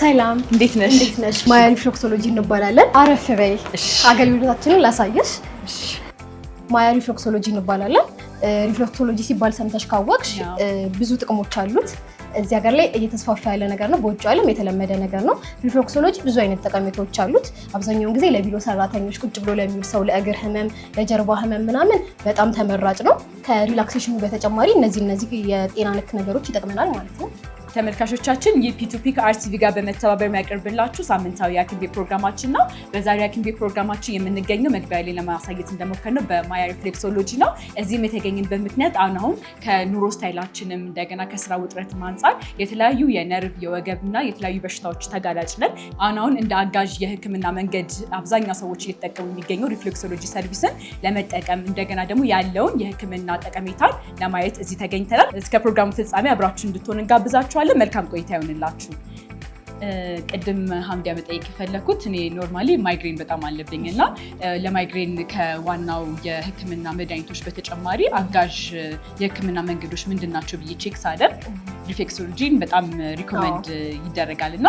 ሰላም እንዴት ነሽ? ማያ ሪፍሌክሶሎጂ እንባላለን። አረፍ በይ አገልግሎታችንን ላሳየሽ። ማያ ሪፍሌክሶሎጂ እንባላለን። ሪፍሌክሶሎጂ ሲባል ሰምተሽ ካወቅሽ ብዙ ጥቅሞች አሉት። እዚህ ሀገር ላይ እየተስፋፋ ያለ ነገር ነው። በውጭ ዓለም የተለመደ ነገር ነው። ሪፍሌክሶሎጂ ብዙ አይነት ጠቀሜታዎች አሉት። አብዛኛውን ጊዜ ለቢሮ ሰራተኞች፣ ቁጭ ብሎ ለሚውል ሰው፣ ለእግር ህመም፣ ለጀርባ ህመም ምናምን በጣም ተመራጭ ነው። ከሪላክሴሽኑ በተጨማሪ እነዚህ የጤና ነክ ነገሮች ይጠቅመናል ማለት ነው። ተመልካቾቻችን የፒ2ፒ ከአርሲቪ ጋር በመተባበር የሚያቀርብላችሁ ሳምንታዊ የሐኪም ቤት ፕሮግራማችን ነው። በዛሬው የሐኪም ቤት ፕሮግራማችን የምንገኘው መግቢያ ላይ ለማሳየት እንደሞከርነው በማያ ሪፍሌክሶሎጂ ነው። እዚህም የተገኘንበት ምክንያት አሁን ከኑሮ ስታይላችንም እንደገና ከስራ ውጥረትም አንጻር የተለያዩ የነርቭ የወገብና የተለያዩ በሽታዎች ተጋላጭ ነን። አሁን እንደ አጋዥ የህክምና መንገድ አብዛኛው ሰዎች እየተጠቀሙ የሚገኘው ሪፍሌክሶሎጂ ሰርቪስን ለመጠቀም እንደገና ደግሞ ያለውን የህክምና ጠቀሜታን ለማየት እዚህ ተገኝተናል። እስከ ፕሮግራሙ ፍጻሜ አብራችሁ እንድትሆኑ እንጋብዛችኋለን። መልካም ቆይታ ይሁንላችሁ። ቅድም ሀምዲያ መጠየቅ የፈለኩት እኔ ኖርማሊ ማይግሬን በጣም አለብኝ እና ለማይግሬን ከዋናው የህክምና መድኃኒቶች በተጨማሪ አጋዥ የህክምና መንገዶች ምንድናቸው ብዬ ቼክ ሳደርግ ሪፍሌክሶሎጂን በጣም ሪኮመንድ ይደረጋል እና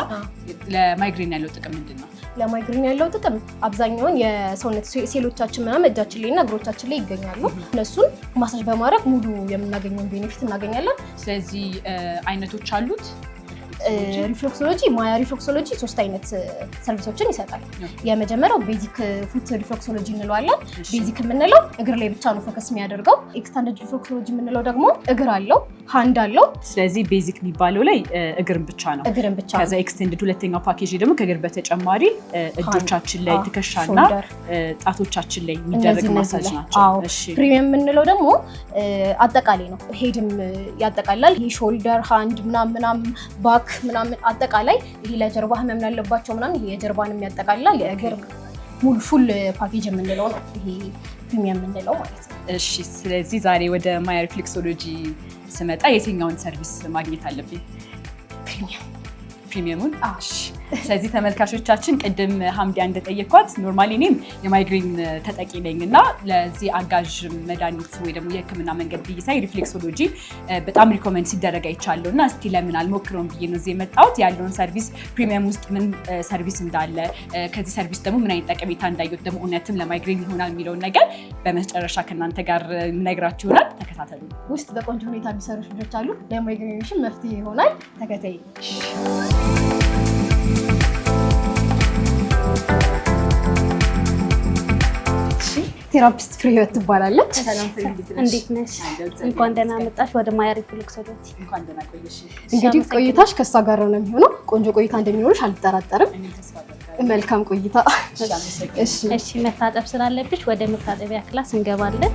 ለማይግሬን ያለው ጥቅም ምንድን ነው? ለማይግሬን ያለው ጥቅም አብዛኛውን የሰውነት ሴሎቻችን ምናምን እጃችን ላይ እና እግሮቻችን ላይ ይገኛሉ። እነሱን ማሳጅ በማድረግ ሙሉ የምናገኘውን ቤኔፊት እናገኛለን። ስለዚህ አይነቶች አሉት። ሪፍሌክሶሎጂ ማያ ሪፍሌክሶሎጂ 3 አይነት ሰርቪሶችን ይሰጣል። የመጀመሪያው ቤዚክ ፉት ሪፍሌክሶሎጂ እንለዋለን። ቤዚክ የምንለው እግር ላይ ብቻ ነው ፎከስ የሚያደርገው። ኤክስቴንድድ ሪፍሌክሶሎጂ የምንለው ደግሞ እግር አለው፣ ሃንድ አለው። ስለዚህ ቤዚክ የሚባለው ላይ እግርን ብቻ ነው። ከዛ ኤክስቴንድድ ሁለተኛው ፓኬጅ ደግሞ ከእግር በተጨማሪ እጆቻችን ላይ ትከሻና ጣቶቻችን ላይ የሚደረግ ማሳጅ ናቸው። እሺ ፕሪሚየም የምንለው ደግሞ አጠቃላይ ነው። ሄድም ያጠቃላል። ይሄ ሾልደር፣ ሃንድ ምናምን ባክ ምናምን አጠቃላይ ይሄ ለጀርባ ህመም ላለባቸው ምናምን ይሄ የጀርባንም ያጠቃልላል። የእግር ሙሉ ፉል ፓኬጅ የምንለው ነው ይሄ ፕሪሚየም የምንለው ማለት ነው። እሺ ስለዚህ ዛሬ ወደ ማያ ሪፍሌክሶሎጂ ስመጣ የትኛውን ሰርቪስ ማግኘት አለብኝ? ፕሪሚየሙን። እሺ ስለዚህ ተመልካቾቻችን ቅድም ሀምዲያ እንደጠየኳት ኖርማሊ እኔም የማይግሬን ተጠቂ ነኝ እና ለዚህ አጋዥ መድኃኒት ወይ ደግሞ የህክምና መንገድ ብዬ ሳይ ሪፍሌክሶሎጂ በጣም ሪኮመንድ ሲደረግ አይቻለሁ እና እስቲ ለምን አልሞክረውም ብዬ ነው እዚህ የመጣሁት። ያለውን ሰርቪስ ፕሪሚየም ውስጥ ምን ሰርቪስ እንዳለ ከዚህ ሰርቪስ ደግሞ ምን አይነት ጠቀሜታ እንዳየሁት ደግሞ እውነትም ለማይግሬን ይሆናል የሚለውን ነገር በመጨረሻ ከእናንተ ጋር የምነግራችሁ ይሆናል። ተከታተሉ። ውስጥ በቆንጆ ሁኔታ የሚሰሩ ልጆች አሉ። ለማይግሬንሽን መፍትሄ ይሆናል። ተከታይ ቴራፒስት ፍሬህይወት ትባላለች። እንዴት ነሽ? እንኳን ደህና መጣሽ ወደ ማያ ሪፍሌክሶሎጂ። እንኳን ደህና ቆየሽ። እንግዲህ ቆይታሽ ከሷ ጋር ነው የሚሆነው። ቆንጆ ቆይታ እንደሚኖርሽ አልጠራጠርም። መልካም ቆይታ። እሺ መታጠብ ስላለብሽ ወደ መታጠቢያ ክላስ እንገባለን።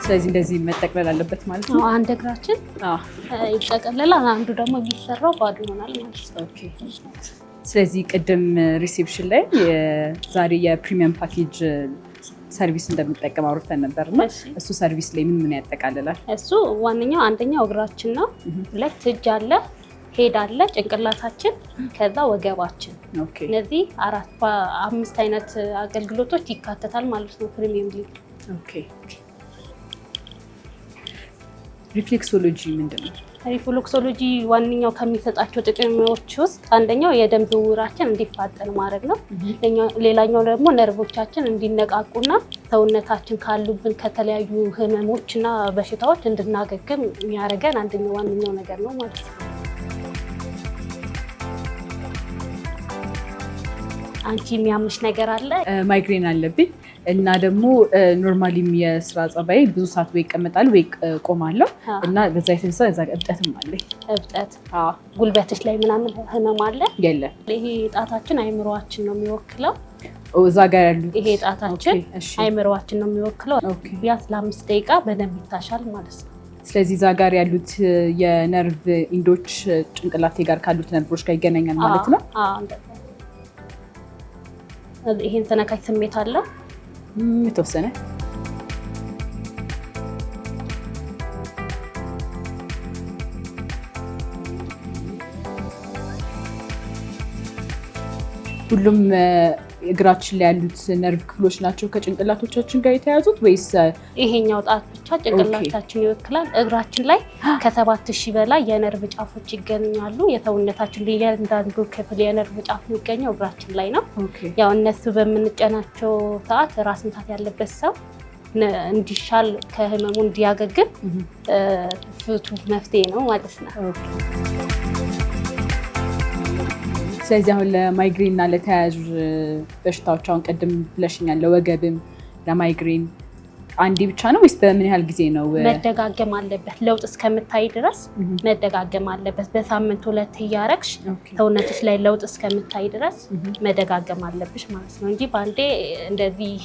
ስለዚህ እንደዚህ መጠቅለል አለበት ማለት ነው። አንድ እግራችን ይጠቀለላል፣ አንዱ ደግሞ የሚሰራው ባዶ ይሆናል ማለት ነው። ኦኬ። ስለዚህ ቅድም ሪሴፕሽን ላይ ዛሬ የፕሪሚየም ፓኬጅ ሰርቪስ እንደምንጠቀም አውርተን ነበርና እሱ ሰርቪስ ላይ ምን ያጠቃልላል? እሱ ዋነኛው አንደኛው እግራችን ነው። ሁለት እጅ አለ፣ ሄድ አለ፣ ጭንቅላታችን፣ ከዛ ወገባችን። እነዚህ 5 አይነት አገልግሎቶች ይካተታል ማለት ነው ፕሪሚየም ላይ። ኦኬ። ሪፍሌክሶሎጂ ምንድን ነው? ሪፍሌክሶሎጂ ዋነኛው ከሚሰጣቸው ጥቅሞች ውስጥ አንደኛው የደም ዝውውራችን እንዲፋጠን ማድረግ ነው። ሌላኛው ደግሞ ነርቮቻችን እንዲነቃቁና ሰውነታችን ካሉብን ከተለያዩ ህመሞችና በሽታዎች እንድናገግም የሚያደርገን አንደኛው ዋነኛው ነገር ነው ማለት ነው። አንቺ የሚያምሽ ነገር አለ? ማይግሬን አለብኝ እና ደግሞ ኖርማሊም የስራ ጸባይ ብዙ ሰዓት ወይ ይቀመጣል ወይ ቆማለሁ እና በዛ የተነሳ እዛ እብጠትም አለኝ። እብጠት? ጉልበትሽ ላይ ምናምን ህመም አለ? የለም። ይሄ ጣታችን አይምሮአችን ነው የሚወክለው። እዛ ጋር ያሉት ይሄ ጣታችን አይምሮአችን ነው የሚወክለው። ቢያንስ ለ5 ደቂቃ በደንብ ይታሻል ማለት ነው። ስለዚህ እዛ ጋር ያሉት የነርቭ ኢንዶች ጭንቅላቴ ጋር ካሉት ነርቮች ጋር ይገናኛል ማለት ነው። ይሄን ተነካሽ ስሜት አለው የተወሰነ? ሁሉም እግራችን ላይ ያሉት ነርቭ ክፍሎች ናቸው ከጭንቅላቶቻችን ጋር የተያዙት ወይስ ይሄኛው ጣት ብቻ ጭንቅላታችን ይወክላል? እግራችን ላይ ከ7000 በላይ የነርቭ ጫፎች ይገኛሉ። የሰውነታችን እያንዳንዱ ክፍል የነርቭ ጫፍ የሚገኘው እግራችን ላይ ነው። ያው እነሱ በምንጨናቸው ሰዓት ራስ ምታት ያለበት ሰው እንዲሻል ከህመሙ እንዲያገግም ፍቱ መፍትሄ ነው ማለት ነው። ስለዚህ አሁን ለማይግሬን እና ለተያያዥ በሽታዎች አሁን ቅድም ብለሽኛል፣ ለወገብም ለማይግሬን አንዴ ብቻ ነው ወይስ በምን ያህል ጊዜ ነው? መደጋገም አለበት። ለውጥ እስከምታይ ድረስ መደጋገም አለበት። በሳምንት 2 እያረግሽ ሰውነትሽ ላይ ለውጥ እስከምታይ ድረስ መደጋገም አለብሽ ማለት ነው እንጂ ባንዴ እንደዚህ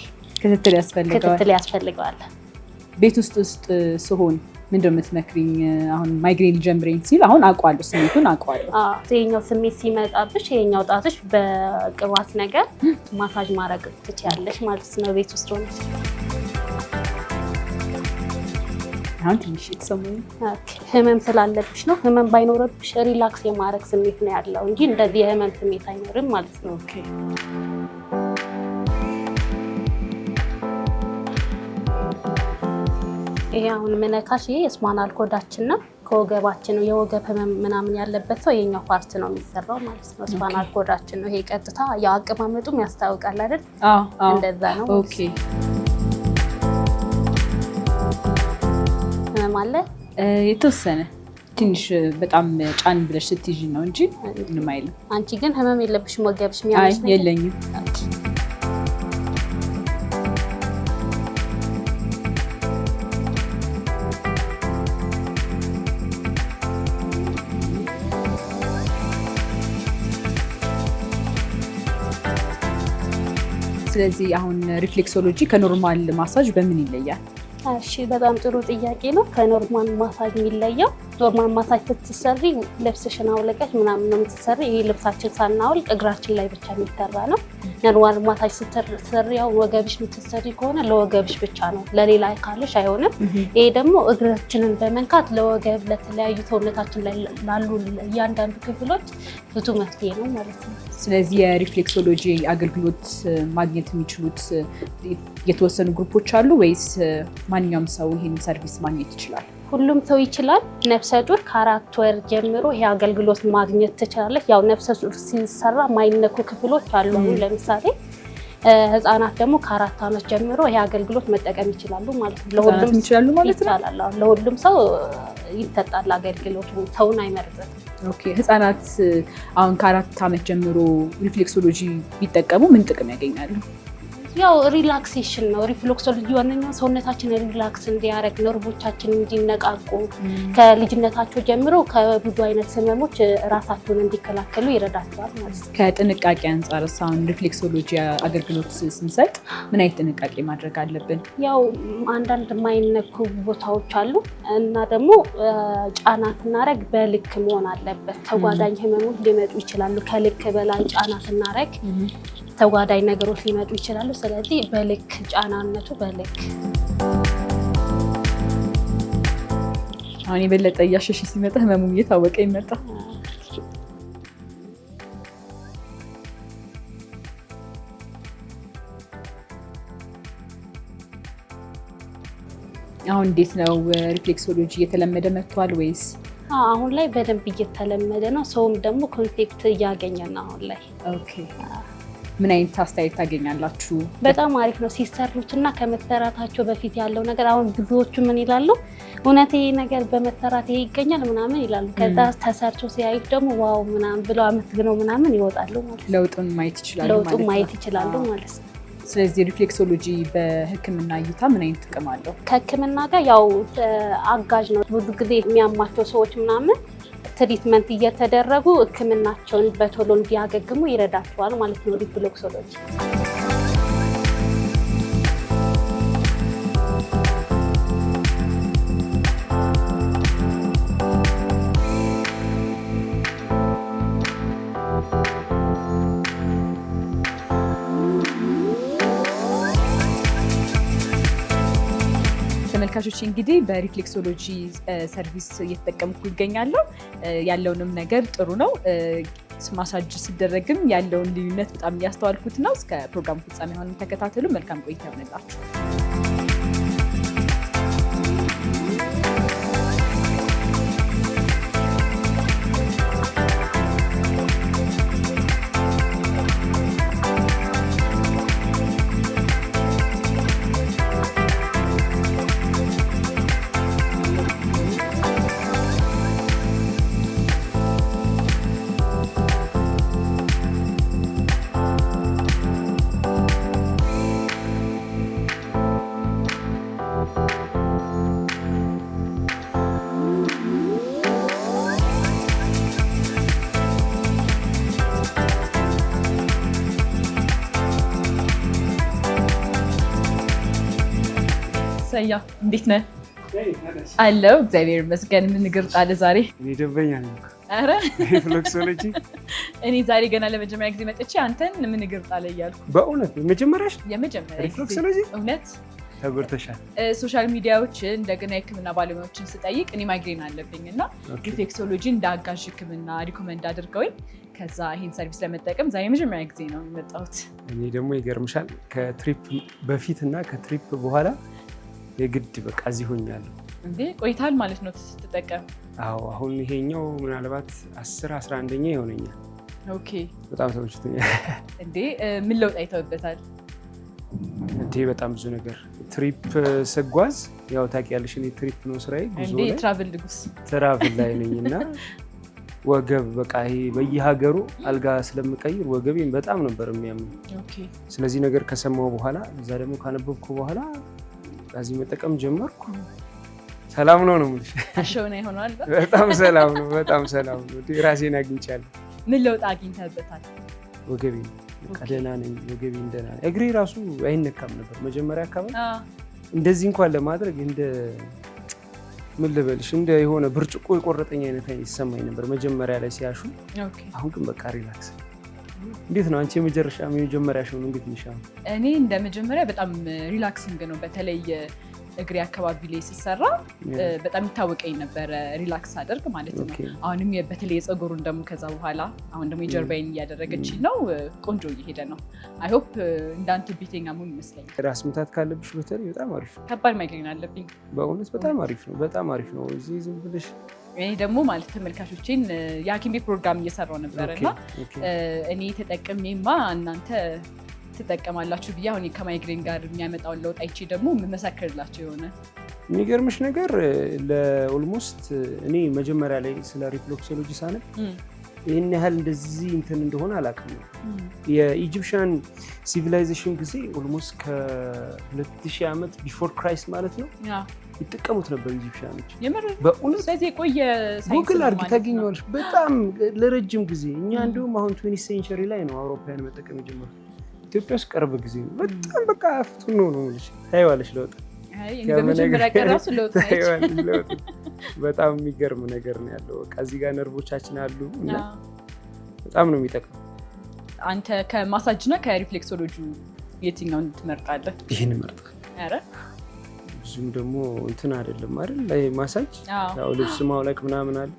ክትትል ያስፈልገዋል። ቤት ውስጥ ስሆን ምንድን ነው የምትመክሪኝ? አሁን ማይግሬን ጀምረኝ ሲል አሁን አውቀዋለሁ፣ ስሜቱን አውቀዋለሁ። ይሄኛው ስሜት ሲመጣብሽ ይሄኛው ጣትሽ በቅባት ነገር ማሳጅ ማድረግ ትችያለሽ ማለት ነው ቤት ውስጥ ሆነሽ። አሁን ትንሽ የተሰማኝ ህመም ስላለብሽ ነው። ህመም ባይኖርብሽ ሪላክስ የማድረግ ስሜት ነው ያለው እንጂ እንደዚህ የህመም ስሜት አይኖርም ማለት ነው። ይሄ አሁን ምነካሽ ይሄ ስፓይናል ኮርዳችን ነው። ከወገባችን ነው። የወገብ ህመም ምናምን ያለበት ሰው የኛው ፓርት ነው የሚሰራው ማለት ነው። ስፓይናል ኮርዳችን ነው። ይሄ ቀጥታ ያቀማመጡም ያስታውቃል አይደል? እንደዛ ነው። ኦኬ። ህመም አለ የተወሰነ ትንሽ በጣም ጫን ብለሽ ስትይዥ ነው እንጂ ምንም አይልም። አንቺ ግን ህመም የለብሽም? ወገብሽ የሚያምሽ ነው? የለኝም። ስለዚህ አሁን ሪፍሌክሶሎጂ ከኖርማል ማሳጅ በምን ይለያል? እሺ በጣም ጥሩ ጥያቄ ነው። ከኖርማል ማሳጅ የሚለየው ኖርማል ማሳጅ ስትሰሪ ልብስሽን አውልቀሽ ምናምን ነው የምትሰሪ። ይሄ ልብሳችን ሳናውልቅ እግራችን ላይ ብቻ የሚሰራ ነው። ኖርማል ማሳጅ ስትሰሪ ያው ወገብሽ የምትሰሪ ከሆነ ለወገብሽ ብቻ ነው፣ ለሌላ አካልሽ አይሆንም። ይሄ ደግሞ እግራችንን በመንካት ለወገብ ለተለያዩ ሰውነታችን ላይ ላሉ እያንዳንዱ ክፍሎች ፍቱ መፍትሄ ነው ማለት ነው። ስለዚህ የሪፍሌክሶሎጂ አገልግሎት ማግኘት የሚችሉት የተወሰኑ ግሩፖች አሉ ወይስ ማንኛውም ሰው ይሄን ሰርቪስ ማግኘት ይችላል? ሁሉም ሰው ይችላል። ነፍሰ ጡር ከ4 ወር ጀምሮ ይሄ አገልግሎት ማግኘት ትችላለች። ያው ነፍሰ ጡር ሲሰራ ማይነኩ ክፍሎች አሉ። ለምሳሌ ህፃናት ደግሞ ከ4 ዓመት ጀምሮ ይሄ አገልግሎት መጠቀም ይችላሉ ማለት ነው። ለሁሉም ይችላሉ ማለት ነው። ለሁሉም ሰው ይሰጣል አገልግሎቱ፣ ሰውን አይመርጥም። ኦኬ። ህፃናት አሁን ከ4 ዓመት ጀምሮ ሪፍሌክሶሎጂ ቢጠቀሙ ምን ጥቅም ያገኛሉ? ያው ሪላክሴሽን ነው። ሪፍሌክሶሎጂ ዋነኛው ሰውነታችን ሪላክስ እንዲያደርግ ነርቮቻችን እንዲነቃቁ ከልጅነታቸው ጀምሮ ከብዙ አይነት ህመሞች ራሳቸውን እንዲከላከሉ ይረዳቸዋል ማለት ነው። ከጥንቃቄ አንጻር አሁን ሪፍሌክሶሎጂ አገልግሎት ስንሰጥ ምን አይነት ጥንቃቄ ማድረግ አለብን? ያው አንዳንድ የማይነኩ ቦታዎች አሉ እና ደግሞ ጫና ስናደርግ በልክ መሆን አለበት። ተጓዳኝ ህመሞች ሊመጡ ይችላሉ። ከልክ በላይ ጫና ስናደርግ ተጓዳኝ ነገሮች ሊመጡ ይችላሉ። ስለዚህ በልክ ጫናነቱ በልክ። አሁን የበለጠ እያሸሽ ሲመጣ ህመሙ እየታወቀ ይመጣ። አሁን እንዴት ነው ሪፍሌክሶሎጂ እየተለመደ መጥቷል ወይስ? አሁን ላይ በደንብ እየተለመደ ነው። ሰውም ደግሞ ኮንሴፕት እያገኘ ነው አሁን ላይ። ኦኬ። ምን አይነት አስተያየት ታገኛላችሁ? በጣም አሪፍ ነው ሲሰሩትና ከመተራታቸው በፊት ያለው ነገር። አሁን ብዙዎቹ ምን ይላሉ? እውነት ይሄ ነገር በመተራት ይሄ ይገኛል ምናምን ይላሉ። ከዛ ተሰርቸው ሲያዩት ደግሞ ዋው ምናምን ብለው አመስግነው ምናምን ይወጣሉ ማለት ነው። ለውጡን ማየት ይችላሉ ማለት ነው። ስለዚህ ሪፍሌክሶሎጂ በህክምና እይታ ምን አይነት ጥቅም አለው? ከህክምና ጋር ያው አጋዥ ነው። ብዙ ጊዜ የሚያማቸው ሰዎች ምናምን ትሪትመንት እየተደረጉ ህክምናቸውን በቶሎ እንዲያገግሙ ይረዳቸዋል ማለት ነው ሪፍሌክሶሎጂ። ተመልካቾች እንግዲህ በሪፍሌክሶሎጂ ሰርቪስ እየተጠቀምኩ ይገኛለሁ። ያለውንም ነገር ጥሩ ነው። ማሳጅ ሲደረግም ያለውን ልዩነት በጣም እያስተዋልኩት ነው። እስከ ፕሮግራሙ ፍጻሜ ሆነን ተከታተሉ። መልካም ቆይታ ይሆንላችሁ። ሰያ እንዴት ነህ? አለው እግዚአብሔር ይመስገን። ምን እግር ጣለ ዛሬ? እኔ ደንበኛ ነኝ። አረ ሪፍሌክሶሎጂ እኔ ዛሬ ገና ለመጀመሪያ ጊዜ መጥቼ አንተን ምን እግር ጣለ እያልኩ። በእውነት የመጀመሪያሽ? የመጀመሪያ ሪፍሌክሶሎጂ? እውነት ተጎድተሻል። ሶሻል ሚዲያዎችን እንደገና የህክምና ባለሙያዎችን ስጠይቅ እኔ ማይግሬን አለብኝ እና ሪፍሌክሶሎጂ እንደ አጋዥ ህክምና ሪኮመንድ አድርገውኝ ከዛ ይሄን ሰርቪስ ለመጠቀም ዛሬ የመጀመሪያ ጊዜ ነው የመጣሁት። እኔ ደግሞ ይገርምሻል ከትሪፕ በፊት እና ከትሪፕ በኋላ የግድ በቃ እዚህ ሆኛለሁ። እንዴ ቆይታል ማለት ነው ስትጠቀም? አዎ አሁን ይሄኛው ምናልባት 10-11ኛ ይሆነኛል። ኦኬ በጣም ተመችቶኛል። እንዴ ምን ለውጥ አይተውበታል? እንዴ በጣም ብዙ ነገር። ትሪፕ ስጓዝ ያው ታውቂያለሽ እኔ ትሪፕ ነው ስራዬ፣ ጉዞ እንዴ ላይ ትራቭል ንጉስ ትራቭል ላይ ነኝና ወገብ በቃ ይሄ በየሀገሩ አልጋ ስለምቀይር ወገቤን በጣም ነበር የሚያመኝ። ኦኬ ስለዚህ ነገር ከሰማሁ በኋላ እዛ ደግሞ ካነበብኩ በኋላ እዚህ መጠቀም ጀመርኩ። ሰላም ነው የምልሽ። አሸውና ይሆናል። በጣም ሰላም ነው፣ በጣም ሰላም ነው። ራሴን አግኝቻለሁ። ምን ለውጥ አግኝተህበታል? ወገቤ በቃ ደህና ነኝ። ወገቤ ደህና ነኝ። እግሬ ራሱ አይነካም ነበር መጀመሪያ አካባቢ። እንደዚህ እንኳን ለማድረግ እንደ ምን ልበልሽ እንደ የሆነ ብርጭቆ የቆረጠኝ አይነት ይሰማኝ ነበር መጀመሪያ ላይ ሲያሹ። አሁን ግን በቃ ሪላክስ። እንዴት ነው አንቺ የመጀመሪያሽ ነው? እንዴት ነሽ? እኔ እንደ መጀመሪያ በጣም ሪላክሲንግ ነው። በተለይ እግሬ አካባቢ ላይ ሲሰራ በጣም ይታወቀኝ ነበረ ሪላክስ አደርግ ማለት ነው። አሁንም በተለይ የፀጉሩን ደግሞ ከዛ በኋላ አሁን ደግሞ የጀርባዬን እያደረገችኝ ነው። ቆንጆ እየሄደ ነው። አይ ሆፕ እንዳንተ ቤተኛ መሆን ይመስለኛል። ራስ ምታት ካለብሽ በተለይ በጣም አሪፍ ነው። ከባድ ማይግሬን አለብኝ በእውነት። በጣም አሪፍ ነው፣ በጣም አሪፍ ነው። እዚህ ዝም ብለሽ እኔ ደግሞ ማለት ተመልካቾቼን የሐኪም ቤት ፕሮግራም እየሰራው ነበር እና እኔ ተጠቅሜማ እናንተ ትጠቀማላችሁ ብዬ አሁን ከማይግሬን ጋር የሚያመጣውን ለውጥ አይቼ ደግሞ የምመሰክርላቸው የሆነ የሚገርምሽ ነገር ለኦልሞስት እኔ መጀመሪያ ላይ ስለ ሪፍሌክሶሎጂ ሳነብ ይህን ያህል እንደዚህ እንትን እንደሆነ አላውቅም። የኢጂፕሽያን ሲቪላይዜሽን ጊዜ ኦልሞስት ከ2000 ዓመት ቢፎር ክራይስት ማለት ነው ይጠቀሙት ነበር ኢጂፕሽያኖች። በእውነት ስለዚህ የቆየ ጉግል አድርጊ ታገኘዋለሽ። በጣም ለረጅም ጊዜ እኛ እንደውም አሁን 20th ሴንቸሪ ላይ ነው አውሮፓውያን መጠቀም የጀመሩት። ኢትዮጵያ ውስጥ ቅርብ ጊዜ ነው። በጣም በቃ ፍቱን ነው የምልሽ። ታይዋለሽ ለውጥ። በመጀመሪያ ቀን ራሱ ለውጥ ለውጥ በጣም የሚገርም ነገር ነው ያለው። በቃ እዚህ ጋር ነርቮቻችን አሉ እና በጣም ነው የሚጠቅመው። አንተ ከማሳጅ እና ከሪፍሌክሶሎጂ የትኛውን ትመርጣለህ? ይሄን እመርጣለሁ። ኧረ ብዙም ደግሞ እንትን አይደለም አይደል? ማሳጅ ያው ልብስ ማውለቅ ምናምን አለ።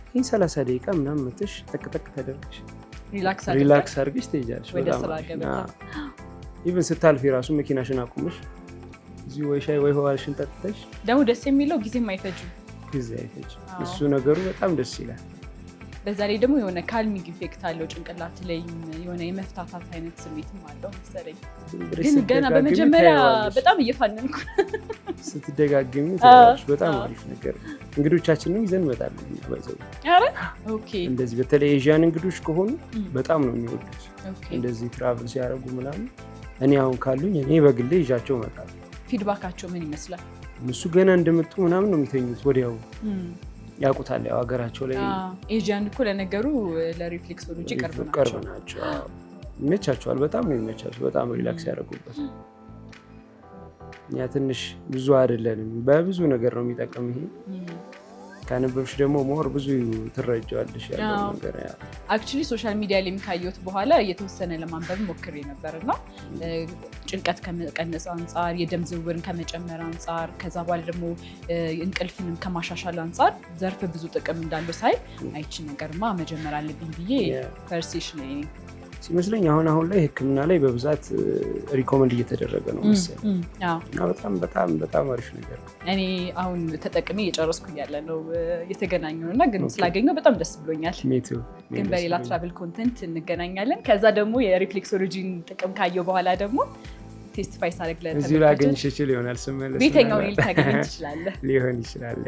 ይሄን 30 ደቂቃ ምናምን መተሽ ጠቅጠቅ ተደርገሽ ሪላክስ አድርገሽ ትሄጃለሽ። ወደ ስራ ገበታ ኢቭን ስታልፊ ራሱ መኪናሽን አቁመሽ እዚህ ወይ ሻይ ወይ ውሃሽን ጠጥተሽ ደግሞ ደስ የሚለው ጊዜም አይፈጅም። ጊዜ አይፈጅም። እሱ ነገሩ በጣም ደስ ይላል። በዛ ላይ ደግሞ የሆነ ካልሚንግ ኢፌክት አለው ጭንቅላት ላይ የሆነ የመፍታታት አይነት ስሜትም አለው መሰለኝ። ግን ገና በመጀመሪያ በጣም እየፋነንኩ ስትደጋግሚ ታያለሽ። በጣም አሪፍ ነገር እንግዶቻችንም ይዘን እንመጣለን። ባይዘው አረ ኦኬ እንደዚህ በተለይ ኤዥያን እንግዶች ከሆኑ በጣም ነው የሚወዱት እንደዚህ ትራቭል ሲያደርጉ ምናምን። እኔ አሁን ካሉኝ እኔ በግሌ ይዣቸው እመጣለሁ። ፊድባካቸው ምን ይመስላል? እነሱ ገና እንደመጡ ምናምን ነው የሚተኙት ወዲያው ያውቁታል። ያው ሀገራቸው ላይ ኤዥያን እኮ ለነገሩ ለሪፍሌክሶሎጂ ቅርብ ናቸው። ይመቻቸዋል። በጣም ነው የሚመቻቸው። በጣም ሪላክስ ያደርጉበት። ያ ትንሽ ብዙ አይደለንም። በብዙ ነገር ነው የሚጠቅም ይሄ። ካነበብሽ ደግሞ ሞር ብዙ ትረጃዋለሽ ያለው ነገር። አክቹሊ ሶሻል ሚዲያ ላይ ካየሁት በኋላ የተወሰነ ለማንበብ ሞክሬ ነበርና ጭንቀት ከመቀነስ አንጻር፣ የደም ዝውውርን ከመጨመር አንጻር፣ ከዛ በኋላ ደግሞ እንቅልፍንም ከማሻሻል አንጻር ዘርፍ ብዙ ጥቅም እንዳለው ሳይ አይቺ ነገርማ መጀመር አለብኝ ብዬ ፐርሴሽን ላይ ሲመስለኝ አሁን ላይ ሕክምና ላይ በብዛት ሪኮመንድ እየተደረገ ነው መሰለኝ እና በጣም አሪፍ ነገር ነው። እኔ አሁን ተጠቅሜ እየጨረስኩኝ ያለ ነው የተገናኘው እና ግን ስላገኘው በጣም ደስ ብሎኛል። ግን በሌላ ትራቭል ኮንተንት እንገናኛለን። ከዛ ደግሞ የሪፍሌክሶሎጂን ጥቅም ካየው በኋላ ደግሞ ቴስቲፋይ ሳደርግ እዚሁ ላገኝሽ እችል ይሆናል። ስመለስ ቤተኛውን ልታገኝ ትችላለህ ሊሆን ይችላል።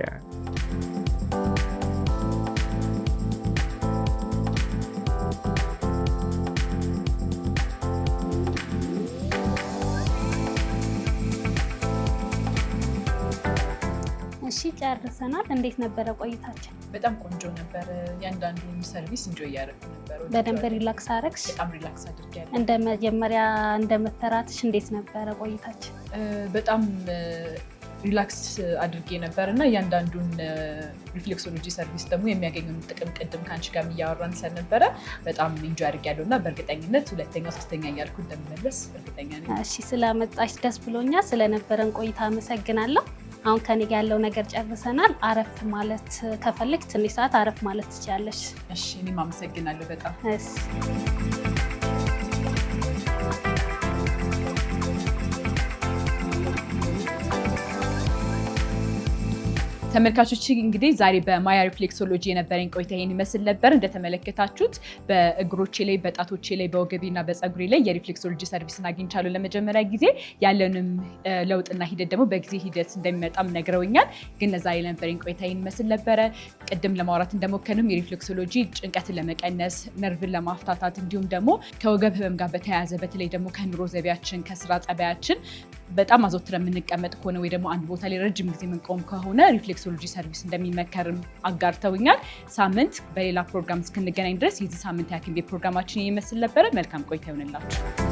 እሺ ጨርሰናል። እንዴት ነበረ ቆይታችን? በጣም ቆንጆ ነበር። ያንዳንዱን ሰርቪስ ኢንጆይ እያደረኩ ነበር። በደንብ ሪላክስ አደረግሽ? በጣም ሪላክስ አድርጌያለሁ። እንደ መጀመሪያ እንደመተራትሽ እንዴት ነበረ ቆይታችን? በጣም ሪላክስ አድርጌ ነበር እና ያንዳንዱን ሪፍሌክሶሎጂ ሰርቪስ ደግሞ የሚያገኘውን ጥቅም ቅድም ከአንቺ ጋር እያወራን ስለነበረ በጣም ኢንጆይ አድርጌያለሁ እና በእርግጠኝነት ሁለተኛ ሶስተኛ እያልኩ እንደምመለስ እርግጠኛ ነኝ። እሺ ስለመጣሽ ደስ ብሎኛል። ስለነበረን ቆይታ አመሰግናለሁ። አሁን ከኔ ጋር ያለው ነገር ጨርሰናል። አረፍ ማለት ከፈለግ ትንሽ ሰዓት አረፍ ማለት ትችያለሽ። እሺ እኔም አመሰግናለሁ በጣም። እሺ ተመልካቾች እንግዲህ ዛሬ በማያ ሪፍሌክሶሎጂ የነበረኝ ቆይታ ይሄን ይመስል ነበር። እንደተመለከታችሁት በእግሮቼ ላይ፣ በጣቶቼ ላይ፣ በወገቤና በፀጉሬ ላይ የሪፍሌክሶሎጂ ሰርቪስን አግኝቻለሁ ለመጀመሪያ ጊዜ። ያለንም ለውጥና ሂደት ደግሞ በጊዜ ሂደት እንደሚመጣም ነግረውኛል። ግን ዛሬ የነበረኝ ቆይታ ይሄን ይመስል ነበረ። ቅድም ለማውራት እንደሞከርንም የሪፍሌክሶሎጂ ጭንቀትን ለመቀነስ፣ ነርቭን ለማፍታታት እንዲሁም ደግሞ ከወገብ ህመም ጋር በተያያዘ በተለይ ደግሞ ከኑሮ ዘይቤያችን ከስራ ጸባያችን በጣም አዘውትረን የምንቀመጥ ከሆነ ወይ ደግሞ አንድ ቦታ ላይ ረጅም ጊዜ የምንቆም ከሆነ ሪፍሌክሶሎጂ ሰርቪስ እንደሚመከርም አጋርተውኛል። ሳምንት በሌላ ፕሮግራም እስክንገናኝ ድረስ የዚህ ሳምንት የሐኪም ቤት ፕሮግራማችን ይመስል ነበረ። መልካም ቆይታ ይሆንላችሁ።